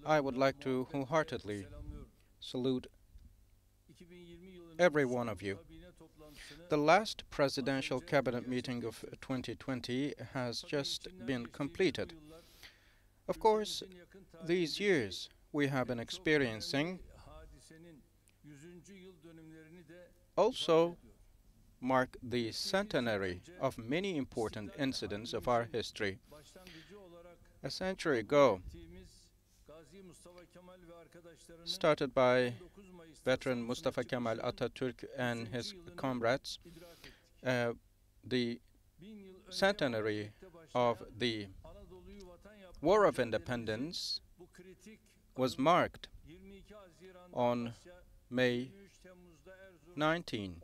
I would like to wholeheartedly salute every one of you. The last presidential cabinet meeting of 2020 has just been completed. Of course, these years we have been experiencing also mark the centenary of many important incidents of our history. A century ago, started by veteran Mustafa Kemal Atatürk and his comrades, the centenary of the War of Independence was marked on May 19.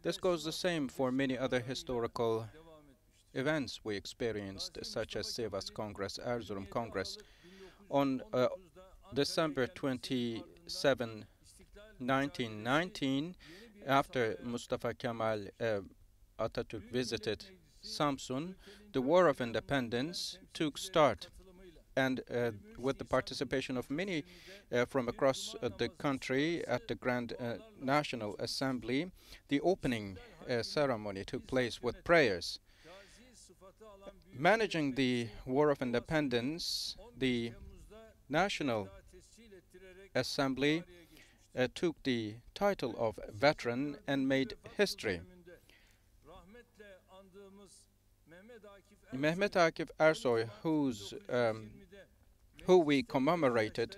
This goes the same for many other historical events we experienced, such as Sivas Congress, Erzurum Congress. On December 27, 1919, after Mustafa Kemal Atatürk visited Samsun, the War of Independence took start. And with the participation of many from across the country at the Grand National Assembly, the opening ceremony took place with prayers. Managing the War of Independence, the National Assembly took the title of veteran and made history. Mehmet Akif Ersoy, who we commemorated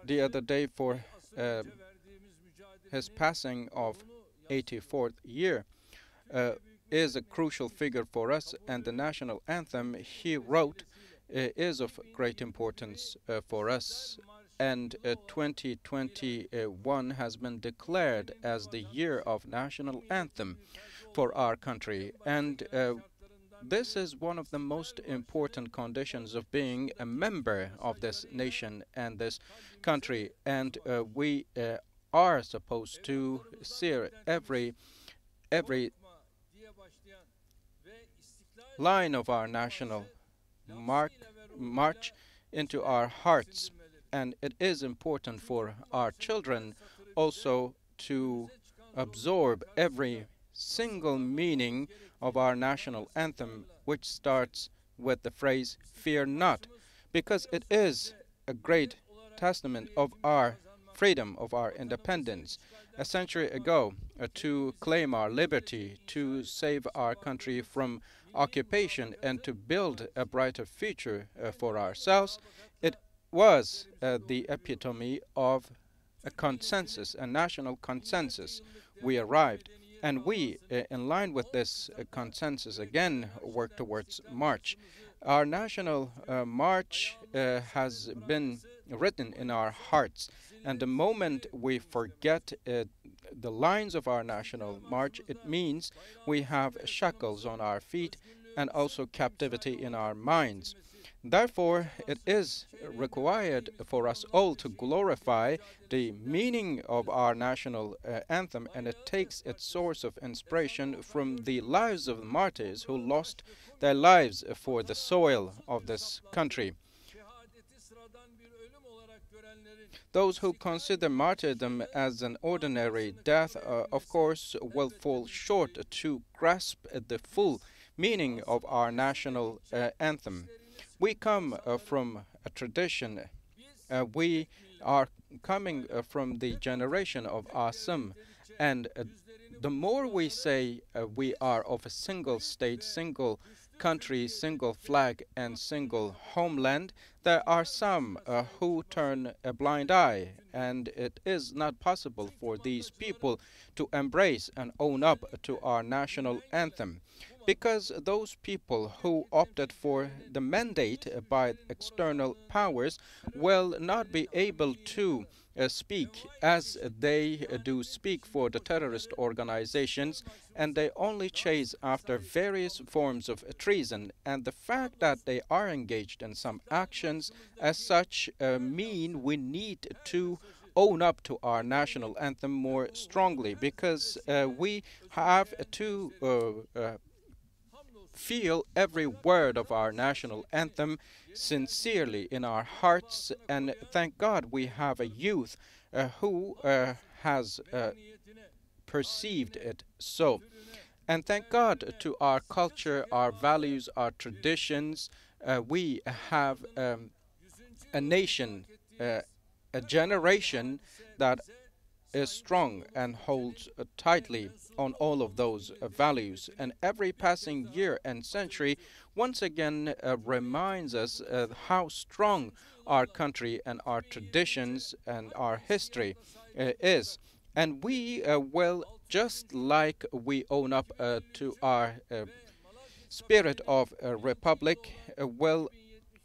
the other day for his passing of 84th year, is a crucial figure for us, and the national anthem he wrote is of great importance for us. And 2021 has been declared as the year of national anthem for our country. And this is one of the most important conditions of being a member of this nation and this country. And we are supposed to sear every line of our national march into our hearts. And it is important for our children also to absorb every single meaning of our national anthem, which starts with the phrase, "Fear not," because it is a great testament of our freedom, of our independence. A century ago, to claim our liberty, to save our country from occupation, and to build a brighter future for ourselves, it was the epitome of a consensus, a national consensus. We arrived, and we, in line with this consensus, again work towards March. Our national march has been written in our hearts, and the moment we forget the lines of our national march, it means we have shackles on our feet and also captivity in our minds. Therefore, it is required for us all to glorify the meaning of our national anthem, and it takes its source of inspiration from the lives of the martyrs who lost their lives for the soil of this country. Those who consider martyrdom as an ordinary death, of course, will fall short to grasp the full meaning of our national anthem. We come from a tradition. We are coming from the generation of Asım, and the more we say we are of a single state, single country, single flag, and single homeland, there are some who turn a blind eye, and it is not possible for these people to embrace and own up to our national anthem, because those people who opted for the mandate by external powers will not be able to speak as they do speak for the terrorist organizations, and they only chase after various forms of treason. And the fact that they are engaged in some actions as such mean we need to own up to our national anthem more strongly, because we have to feel every word of our national anthem sincerely in our hearts, and thank God we have a youth who has perceived it so. And thank God to our culture, our values, our traditions. We have a nation, a generation that is strong and holds tightly on all of those values. And every passing year and century once again reminds us how strong our country and our traditions and our history is. And we will, just like we own up to our spirit of a republic, will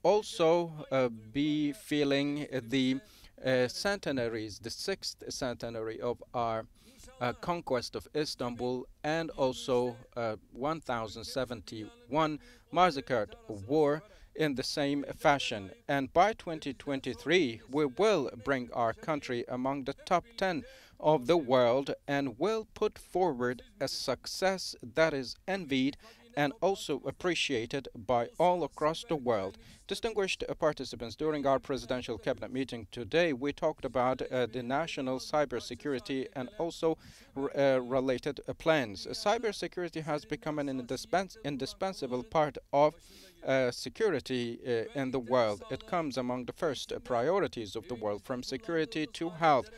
also be feeling the centenaries, the sixth centenary of our conquest of Istanbul, and also 1071 massacred war in the same fashion. And by 2023, we will bring our country among the top 10 of the world and will put forward a success that is envied and also appreciated by all across the world. Distinguished participants, during our presidential cabinet meeting today, we talked about the national cybersecurity and also related plans. Cybersecurity has become an indispensable part of security in the world. It comes among the first priorities of the world, from security to health,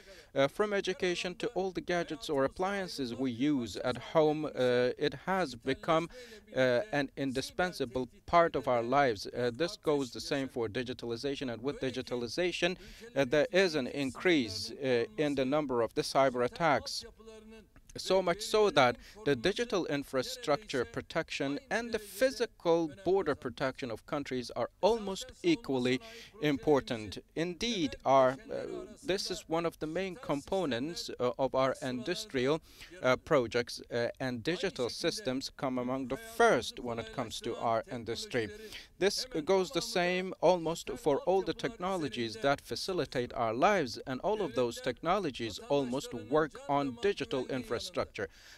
from education to all the gadgets or appliances we use at home. It has become an indispensable part of our lives. This goes the same for digitalization, and with digitalization, there is an increase in the number of the cyber attacks. So much so that the digital infrastructure protection and the physical border protection of countries are almost equally important. Indeed, this is one of the main components of our industrial projects, and digital systems come among the first when it comes to our industry. This goes the same almost for all the technologies that facilitate our lives, and all of those technologies almost work on digital infrastructure.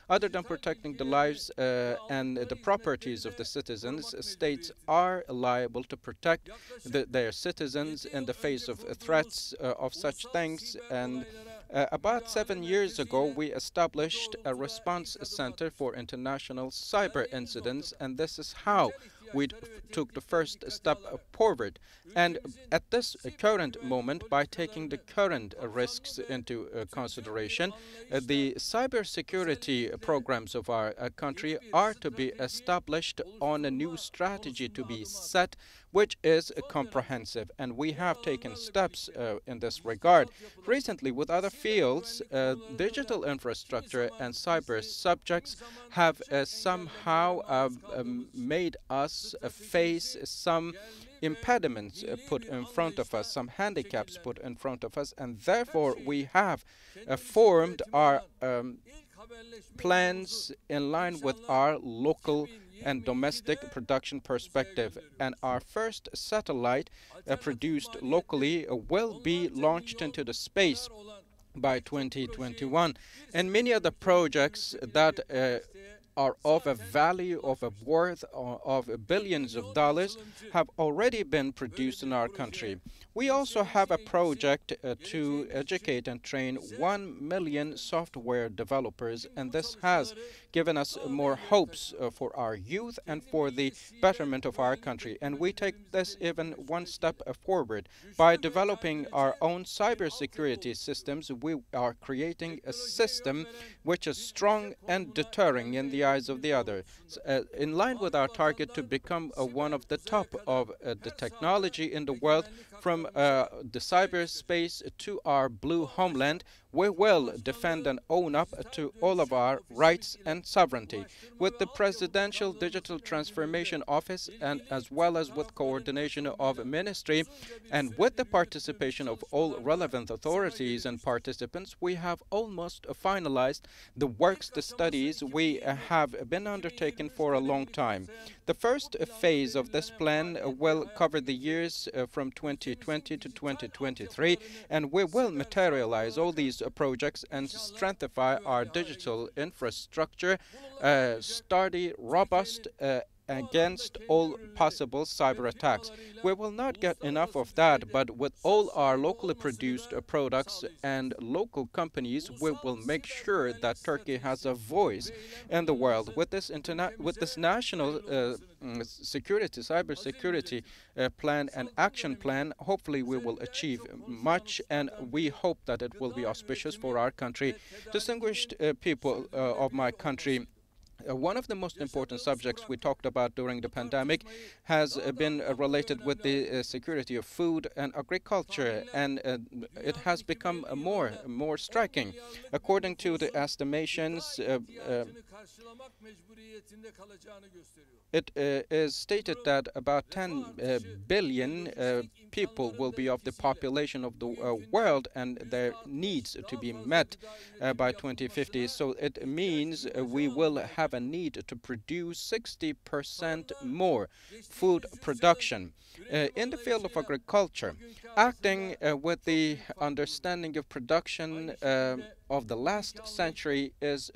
Other than protecting the lives and the properties of the citizens, states are liable to protect their citizens in the face of threats of such things. And about 7 years ago, we established a response center for international cyber incidents, and this is how we took the first step forward. And at this current moment, by taking the current risks into consideration, the cybersecurity programs of our country are to be established on a new strategy to be set, which is comprehensive, and we have taken steps in this regard. Recently, with other fields, digital infrastructure and cyber subjects have somehow made us face some impediments put in front of us, some handicaps put in front of us, and therefore we have formed our plans in line with our local and domestic production perspective. And our first satellite produced locally will be launched into the space by 2021. And many other projects that are of a value, of a worth of billions of dollars, have already been produced in our country. We also have a project to educate and train 1 million software developers, and this has given us more hopes for our youth and for the betterment of our country. And we take this even one step forward. By developing our own cybersecurity systems, we are creating a system which is strong and deterring in the eyes of the other, in line with our target to become one of the top of the technology in the world. From the cyberspace to our blue homeland, we will defend and own up to all of our rights and sovereignty. With the Presidential Digital Transformation Office, and as well as with coordination of ministry and with the participation of all relevant authorities and participants, we have almost finalized the works, the studies we have been undertaking for a long time. The first phase of this plan will cover the years from 2020 to 2023, and we will materialize all these projects and strengthen our digital infrastructure, sturdy, robust, against all possible cyber attacks. We will not get enough of that, but with all our locally produced products and local companies, we will make sure that Turkey has a voice in the world. With this national security, cybersecurity plan and action plan, hopefully we will achieve much, and we hope that it will be auspicious for our country. Distinguished people of my country, one of the most important subjects we talked about during the pandemic has been related with the security of food and agriculture, and it has become more striking. According to the estimations, it is stated that about 10 billion people will be of the population of the world, and their needs to be met by 2050. So it means we will have a need to produce 60% more food production. In the field of agriculture, acting with the understanding of production of the last century is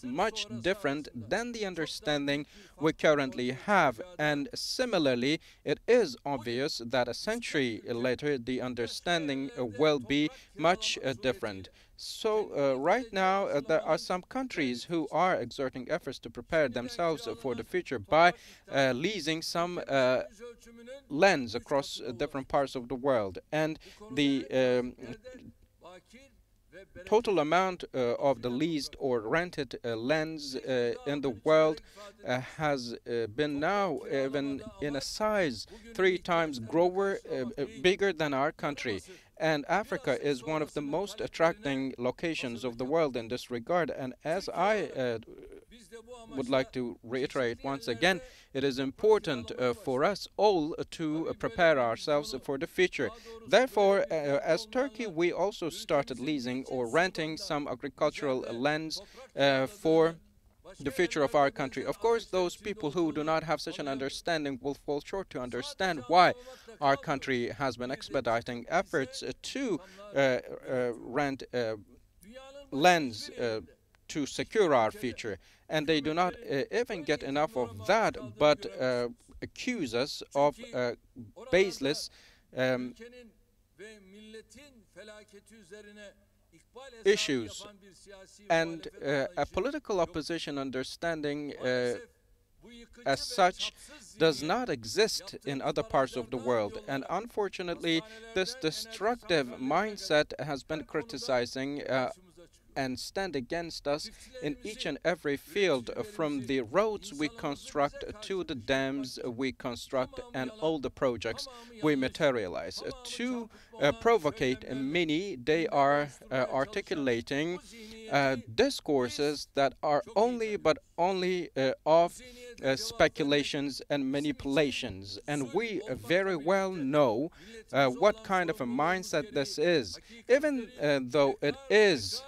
much different than the understanding we currently have, and similarly it is obvious that a century later the understanding will be much different. So right now there are some countries who are exerting efforts to prepare themselves for the future by leasing some lands across different parts of the world, and the total amount of the leased or rented lands in the world has been now even in a size 3 times bigger than our country. And Africa is one of the most attracting locations of the world in this regard. And as I would like to reiterate once again, it is important for us all to prepare ourselves for the future. Therefore, as Turkey, we also started leasing or renting some agricultural lands for the future of our country. Of course, those people who do not have such an understanding will fall short to understand why our country has been expediting efforts to rent lands to secure our future. And they do not even get enough of that, but accuse us of baseless issues. And a political opposition understanding as such does not exist in other parts of the world. And unfortunately, this destructive mindset has been criticizing and stand against us in each and every field, from the roads we construct to the dams we construct and all the projects we materialize. To provocate many, they are articulating discourses that are only of speculations and manipulations. And we very well know what kind of a mindset this is, even though it is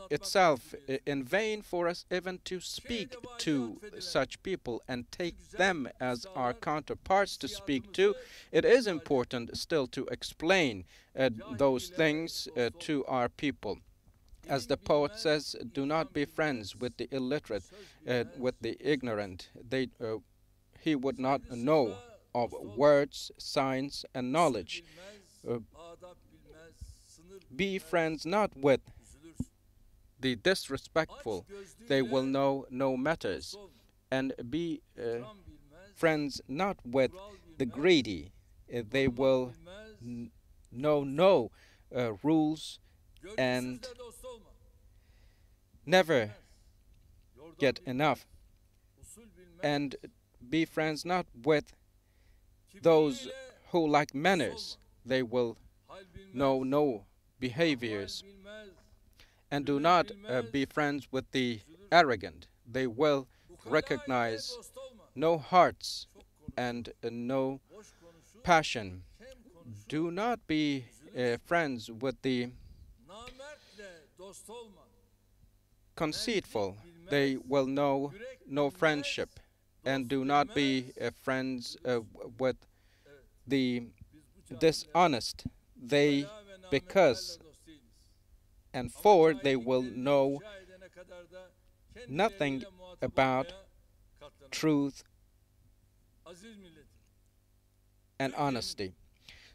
itself in vain for us even to speak to such people and take them as our counterparts to speak to. It is important still to explain those things to our people. As the poet says, do not be friends with the illiterate, with the ignorant. He would not know of words, signs, and knowledge. Be friends not with the disrespectful, they will know no matters. And be friends not with the greedy, they will know no rules and never get enough. And be friends not with those who lack manners, they will know no behaviors. And do not be friends with the arrogant, they will recognize no hearts and no passion. Do not be friends with the conceitful, they will know no friendship. And do not be friends with the dishonest, because they will know nothing about truth and honesty.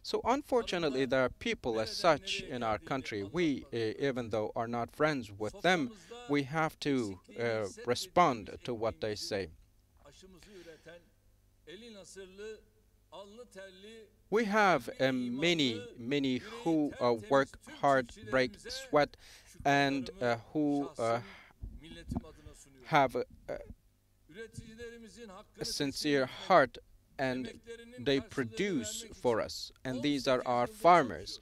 So unfortunately, there are people as such in our country. We, even though are not friends with them, we have to respond to what they say. We have many who work hard, break sweat, and who have a sincere heart, and they produce for us, and these are our farmers.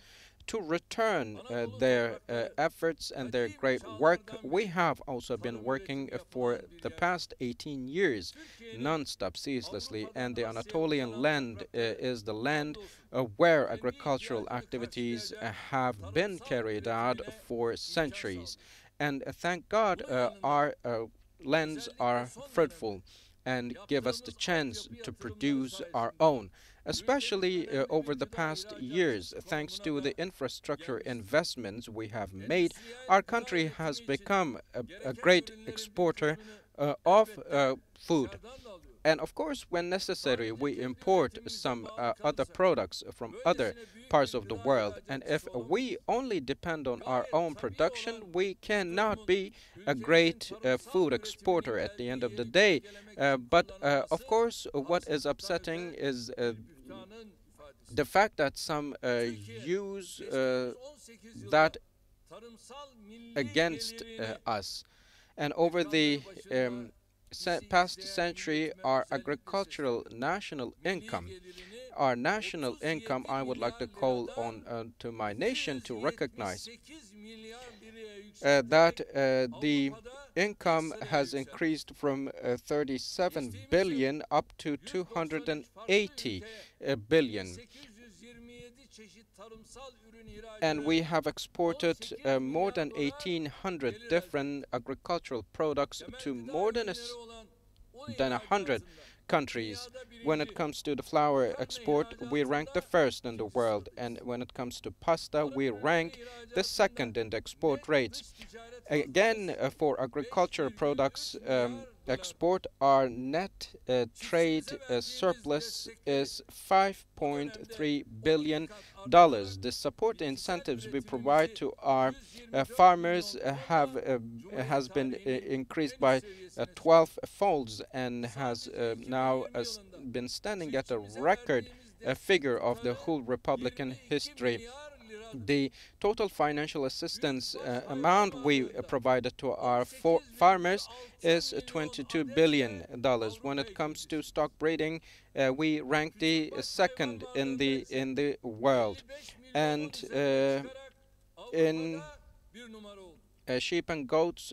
To return their efforts and their great work, we have also been working for the past 18 years non-stop, ceaselessly, and the Anatolian land is the land where agricultural activities have been carried out for centuries. And thank God our lands are fruitful and give us the chance to produce our own. Especially over the past years, thanks to the infrastructure investments we have made, our country has become a great exporter of food. And of course, when necessary, we import some other products from other parts of the world. And if we only depend on our own production, we cannot be a great food exporter at the end of the day. But of course, what is upsetting is the fact that some use that against us. And over the past century, our agricultural national income, I would like to call on to my nation to recognize that the income has increased from 37 billion up to 280 billion. And we have exported more than 1,800 different agricultural products to more than 100 countries. When it comes to the flour export, we rank the first in the world, and when it comes to pasta, we rank the second in the export rates. Again, for agriculture products export, our net trade surplus is $5.3 billion. The support incentives we provide to our farmers has been increased by 12 folds, and has now been standing at a record figure of the whole Republican history. The total financial assistance amount we provided to our farmers is $22 billion. When it comes to stock breeding, we rank the second in the world, and in sheep and goats,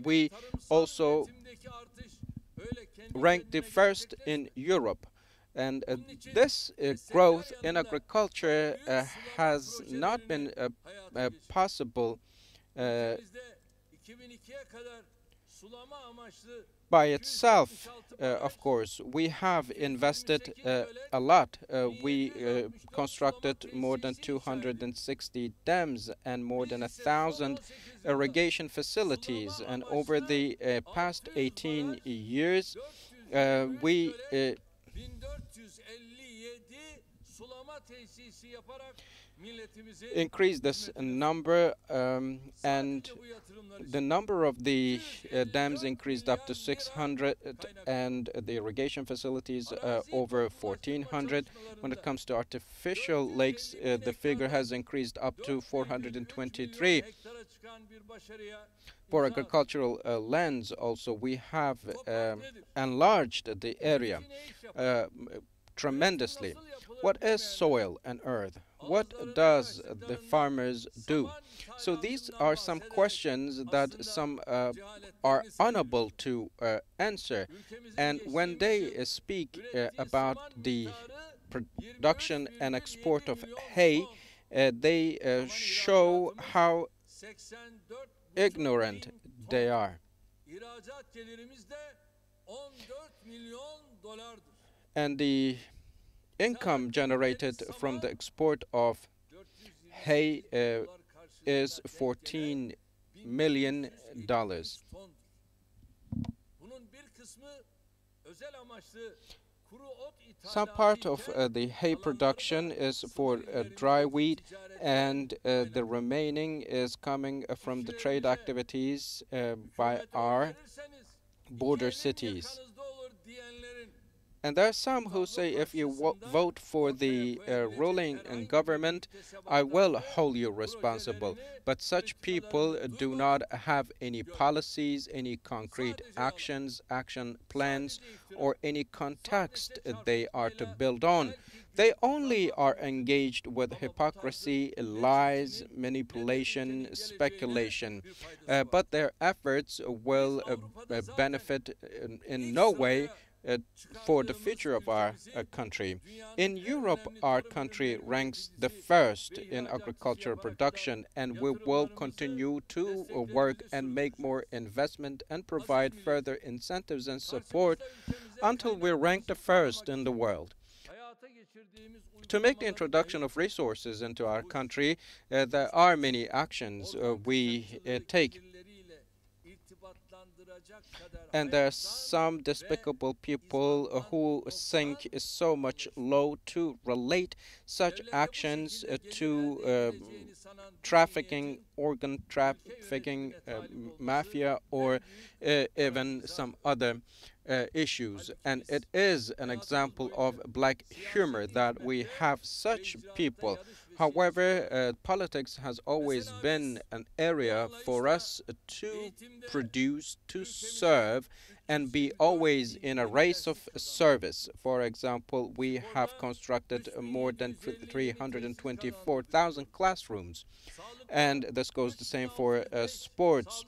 we also rank the first in Europe. And this growth in agriculture has not been possible by itself. Of course, we have invested a lot. We constructed more than 260 dams and more than 1,000 irrigation facilities. And over the past 18 years, we increase this number, and the number of the dams increased up to 600, and the irrigation facilities over 1,400. When it comes to artificial lakes, the figure has increased up to 423. For agricultural lands also, we have enlarged the area tremendously. What is soil and earth? What does the farmers do? So these are some questions that some are unable to answer. And when they speak about the production and export of hay, they show how ignorant they are. And the income generated from the export of hay is $14 million. Some part of the hay production is for dry wheat, and the remaining is coming from the trade activities by our border cities. And there are some who say if you vote for the ruling government, I will hold you responsible. But such people do not have any policies, any concrete actions, action plans, or any context they are to build on. They only are engaged with hypocrisy, lies, manipulation, speculation. But their efforts will benefit in no way uh, for the future of our country. In Europe, our country ranks the first in agricultural production, and we will continue to work and make more investment and provide further incentives and support until we rank the first in the world. To make the introduction of resources into our country, there are many actions we take. And there are some despicable people who think so much low to relate such actions to trafficking, organ trafficking, mafia, or even some other issues. And it is an example of black humor that we have such people. However, politics has always been an area for us to produce, to serve, and be always in a race of service. For example, we have constructed more than 324,000 classrooms, and this goes the same for sports.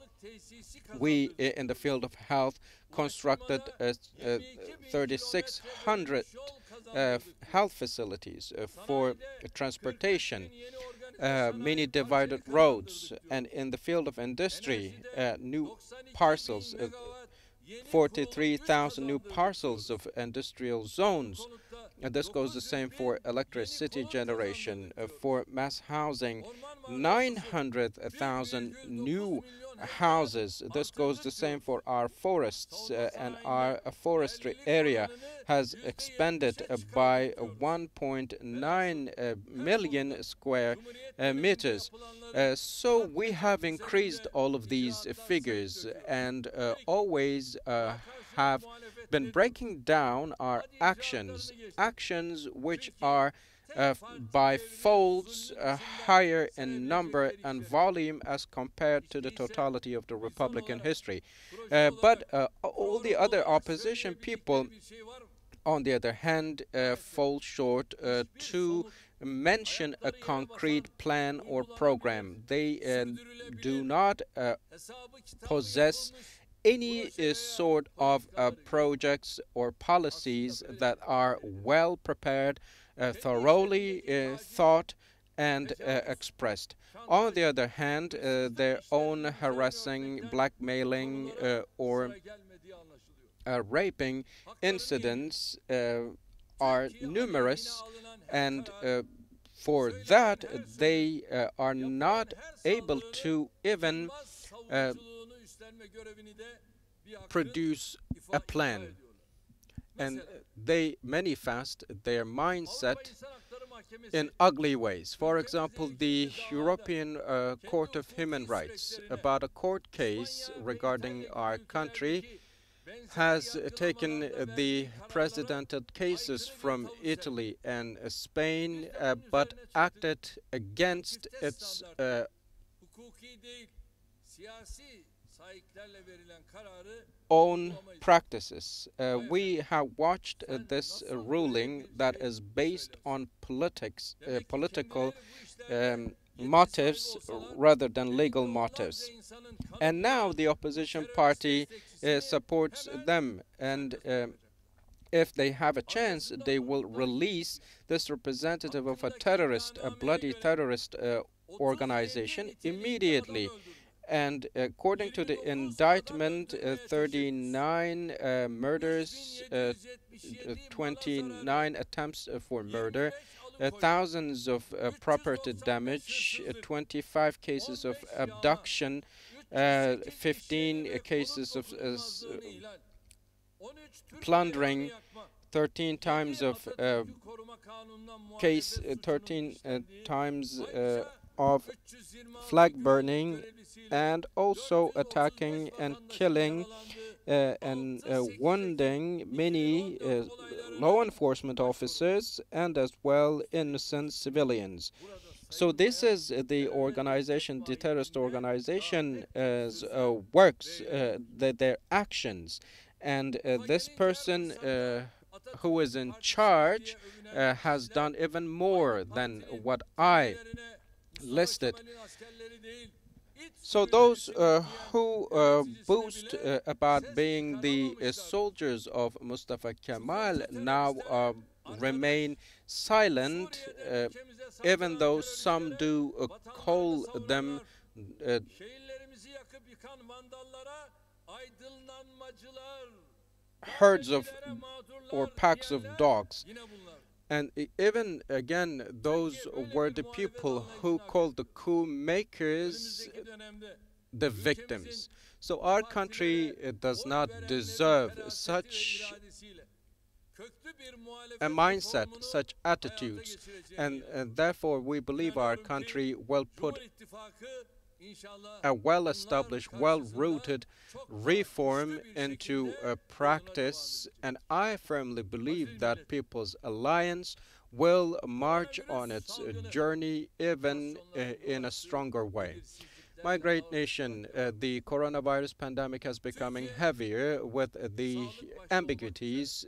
We, in the field of health, constructed 3,600 health facilities for transportation, many divided roads, and in the field of industry, new parcels, 43,000 new parcels of industrial zones. And this goes the same for electricity generation, for mass housing, 900,000 new houses. This goes the same for our forests, and our forestry area has expanded by 1.9 million square meters. So we have increased all of these figures and always have been breaking down our actions which are by folds higher in number and volume as compared to the totality of the Republican history. But all the other opposition people, on the other hand, fall short to mention a concrete plan or program. They do not possess any sort of projects or policies that are well prepared, thoroughly thought, and expressed. On the other hand, their own harassing, blackmailing, or raping incidents are numerous, and for that they are not able to even produce a plan, and they manifest their mindset in ugly ways. For example, the European Court of Human Rights, about a court case regarding our country, has taken the presidential cases from Italy and Spain, but acted against its own practices. We have watched this ruling that is based on political motives rather than legal motives. And now the opposition party supports them, and if they have a chance, they will release this representative of a terrorist, a bloody terrorist organization immediately. And according to the indictment, 39 murders, 29 attempts for murder, thousands of property damage, 25 cases of abduction, 15 cases of plundering, 13 times of 13 times of flag burning, and also attacking and killing and wounding many law enforcement officers and as well innocent civilians. So this is the organization, the terrorist organization, works, their actions, and this person who is in charge has done even more than what I listed. So those who boast about being the soldiers of Mustafa Kemal now remain silent, even though some do call them herds of or packs of dogs. And even again, those were the people who called the coup makers the victims. So our country does not deserve such a mindset, such attitudes, and therefore we believe our country will put a well-established, well-rooted reform into practice, and I firmly believe that People's Alliance will march on its journey even in a stronger way. My great nation, the coronavirus pandemic is becoming heavier with the ambiguities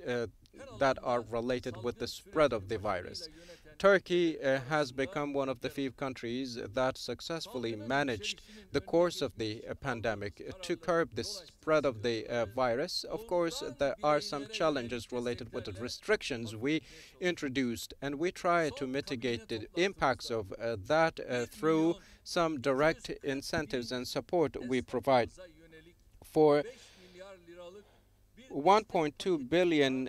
that are related with the spread of the virus. Turkey has become one of the few countries that successfully managed the course of the pandemic to curb the spread of the virus. Of course, there are some challenges related with the restrictions we introduced, and we try to mitigate the impacts of that through some direct incentives and support we provide. For 1.2 billion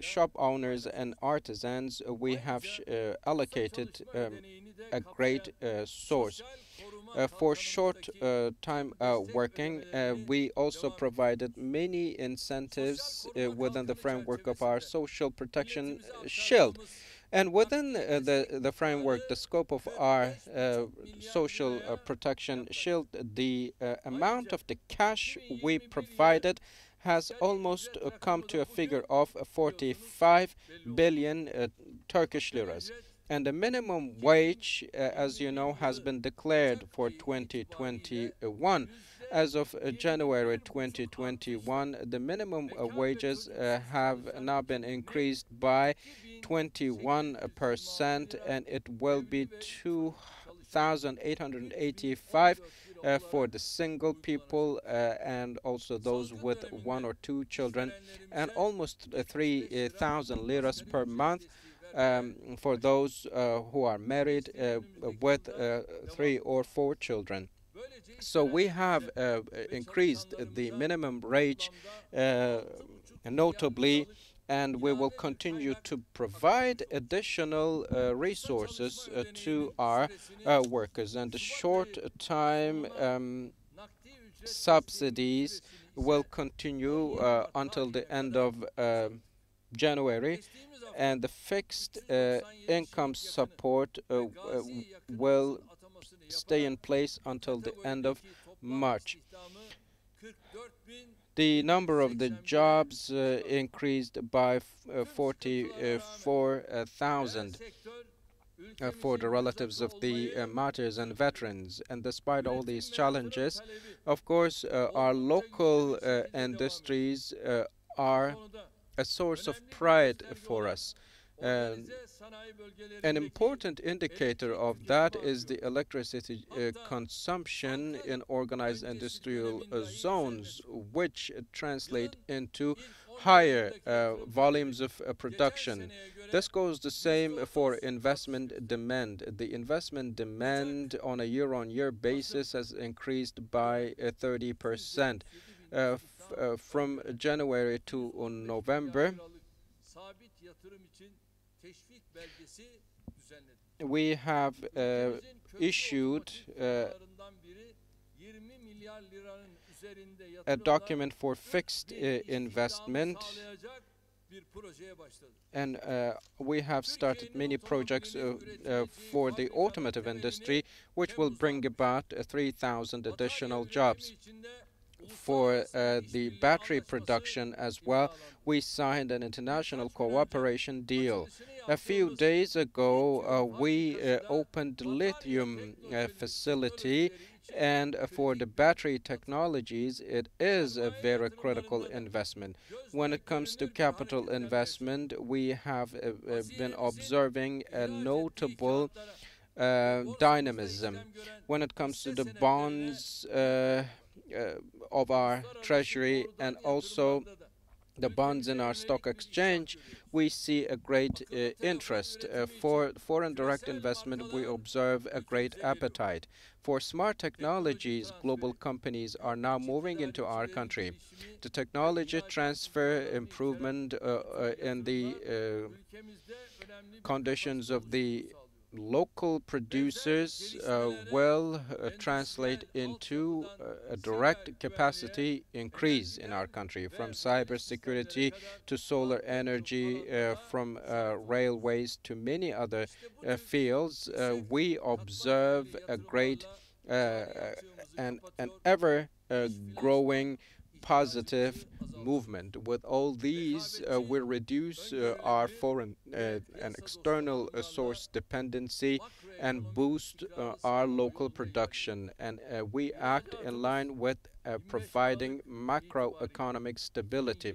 shop owners and artisans, we have allocated a great source. For short time working, we also provided many incentives within the framework of our social protection shield. And within the framework, the scope of our social protection shield, the amount of the cash we provided has almost come to a figure of 45 billion Turkish liras. And the minimum wage, as you know, has been declared for 2021. As of January 2021, the minimum wages have now been increased by 21%, and it will be 2,885 for the single people and also those with one or two children, and almost 3,000 liras per month for those who are married with 3 or 4 children. So we have increased the minimum wage notably, and we will continue to provide additional resources to our workers. And the short time subsidies will continue until the end of January, and the fixed income support will stay in place until the end of March. The number of the jobs increased by 44,000 for the relatives of the martyrs and veterans. And despite all these challenges, of course, our local industries are a source of pride for us. An important indicator of that is the electricity consumption in organized industrial zones, which translate into higher volumes of production. This goes the same for investment demand. The investment demand on a year-on-year basis has increased by 30%. From January to November, we have issued a document for fixed investment And we have started many projects for the automotive industry, which will bring about 3,000 additional jobs. For the battery production as well, we signed an international cooperation deal. A few days ago, we opened lithium facility, and for the battery technologies, it is a very critical investment. When it comes to capital investment, we have been observing a notable dynamism. When it comes to the bonds of our treasury and also the bonds in our stock exchange, we see a great interest. For foreign direct investment, we observe a great appetite. For smart technologies, global companies are now moving into our country. The technology transfer improvement in the conditions of the local producers will translate into a direct capacity increase in our country, from cybersecurity to solar energy, from railways to many other fields. We observe a great and ever growing positive movement. With all these, we reduce our foreign and external source dependency and boost our local production. And we act in line with providing macroeconomic stability.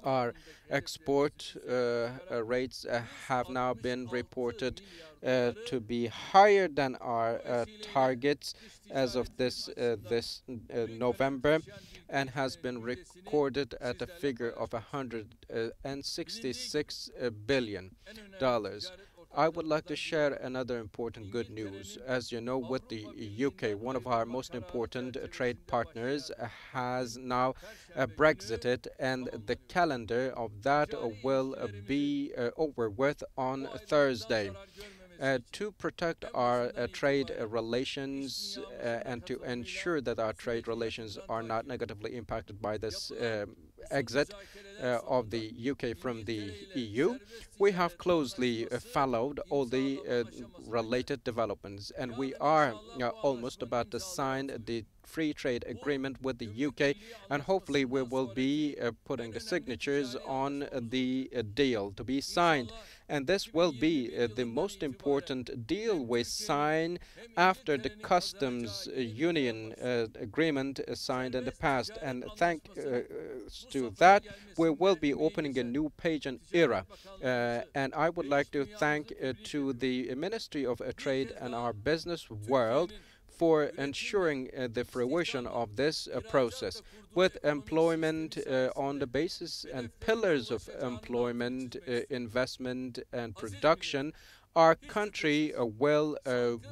Our export rates have now been reported to be higher than our targets as of this November, and has been recorded at a figure of $166 billion. I would like to share another important good news. As you know, with the UK, one of our most important trade partners, has now Brexited, and the calendar of that will be over with on Thursday. To protect our trade relations and to ensure that our trade relations are not negatively impacted by this exit of the UK from the EU, we have closely followed all the related developments, and we are almost about to sign the free trade agreement with the UK, and hopefully we will be putting the signatures on the deal to be signed. And this will be the most important deal we sign after the customs union agreement signed in the past. And thanks to that, we will be opening a new page and era. And I would like to thank to the Ministry of Trade and our business world for ensuring the fruition of this process. With employment on the basis and pillars of employment, investment and production, our country will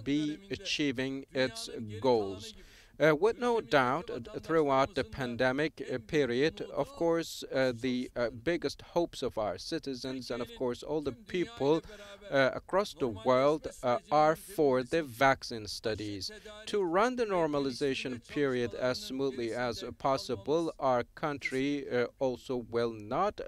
be achieving its goals. With no doubt, throughout the pandemic period, of course, the biggest hopes of our citizens and, of course, all the people across the world are for the vaccine studies. To run the normalization period as smoothly as possible, our country also will not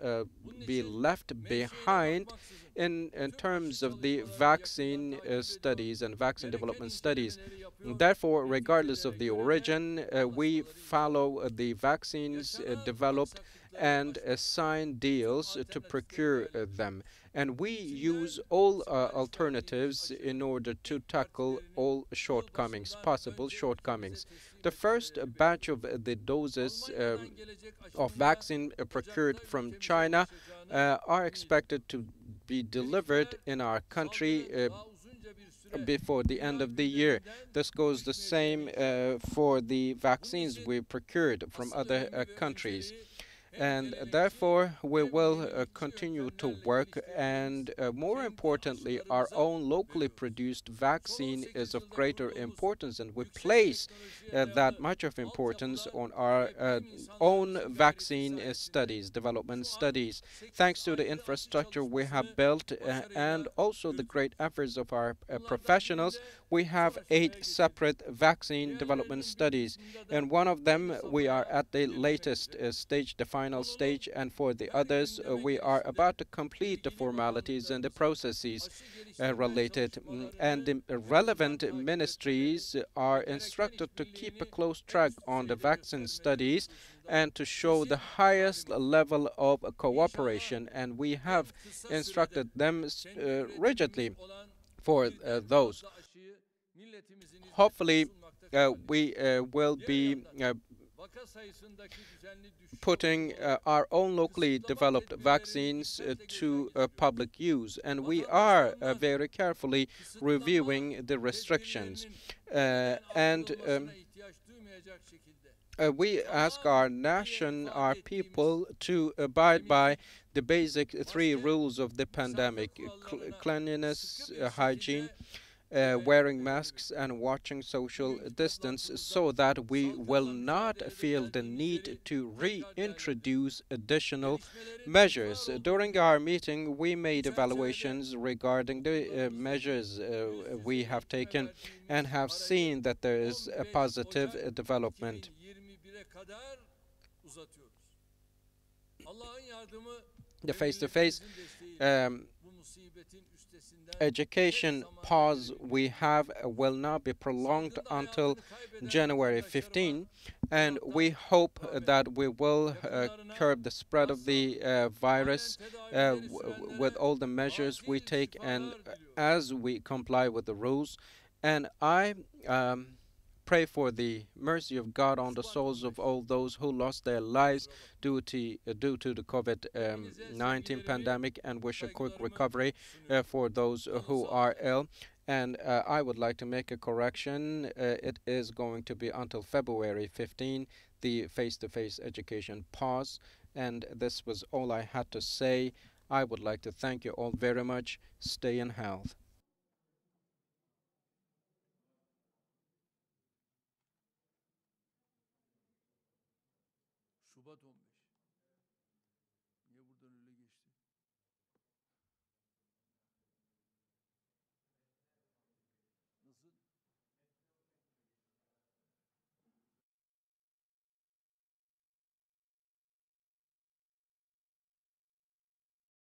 be left behind in terms of the vaccine studies and vaccine development studies. Therefore, regardless of the origin, we follow the vaccines developed and sign deals to procure them. And we use all alternatives in order to tackle all shortcomings, possible shortcomings. The first batch of the doses of vaccine procured from China are expected to be delivered in our country before the end of the year. This goes the same for the vaccines we procured from other countries. And therefore, we will continue to work, and more importantly, our own locally produced vaccine is of greater importance, and we place that much of importance on our own vaccine studies, development studies. Thanks to the infrastructure we have built and also the great efforts of our professionals, we have 8 separate vaccine development studies. In one of them, we are at the latest stage, the final final stage, and for the others, we are about to complete the formalities and the processes related. And the relevant ministries are instructed to keep a close track on the vaccine studies and to show the highest level of cooperation. And we have instructed them rigidly for those. Hopefully, we will be putting our own locally developed vaccines to public use, and we are very carefully reviewing the restrictions. We ask our nation, our people, to abide by the basic three rules of the pandemic: cleanliness, hygiene, wearing masks, and watching social distance, so that we will not feel the need to reintroduce additional measures. During our meeting, we made evaluations regarding the measures we have taken and have seen that there is a positive development. The face-to-face education pause we have will now be prolonged until January 15, and we hope that we will curb the spread of the virus with all the measures we take and as we comply with the rules. And I pray for the mercy of God on the souls of all those who lost their lives due to the COVID-19 pandemic, and wish a quick recovery for those who are ill. And I would like to make a correction. It is going to be until February 15, the face-to-face education pause. And this was all I had to say. I would like to thank you all very much. Stay in health. Şubat 15.